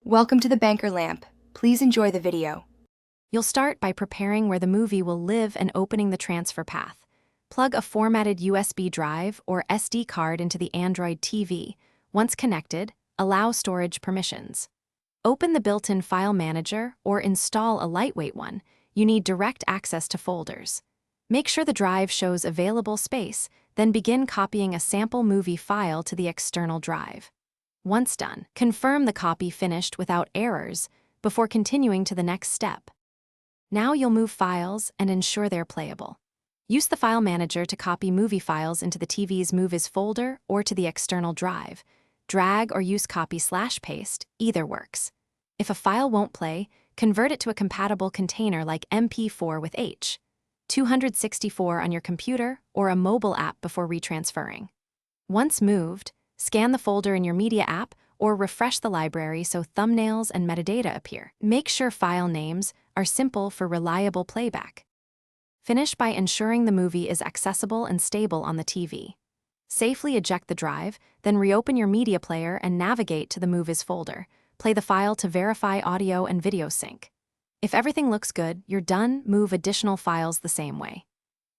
Welcome to the Banker Lamp. Please enjoy the video. You'll start by preparing where the movie will live and opening the transfer path. Plug a formatted USB drive or SD card into the Android TV. Once connected, allow storage permissions. Open the built-in file manager or install a lightweight one. You need direct access to folders. Make sure the drive shows available space, then begin copying a sample movie file to the external drive. Once done, confirm the copy finished without errors before continuing to the next step. Now you'll move files and ensure they're playable. Use the file manager to copy movie files into the TV's Move As folder or to the external drive. Drag or use copy/paste, either works. If a file won't play, convert it to a compatible container like MP4 with H.264 on your computer or a mobile app before retransferring. Once moved, scan the folder in your media app or refresh the library so thumbnails and metadata appear. Make sure file names are simple for reliable playback. Finish by ensuring the movie is accessible and stable on the TV. Safely eject the drive, then reopen your media player and navigate to the Move As folder. Play the file to verify audio and video sync. If everything looks good, you're done. Move additional files the same way.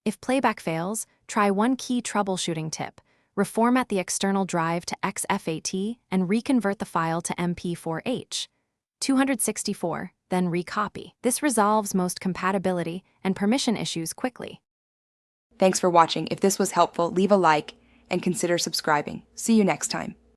If playback fails, try one key troubleshooting tip. Reformat the external drive to XFAT and reconvert the file to MP4H.264, then recopy. This resolves most compatibility and permission issues quickly. Thanks for watching. If this was helpful, leave a like and consider subscribing. See you next time.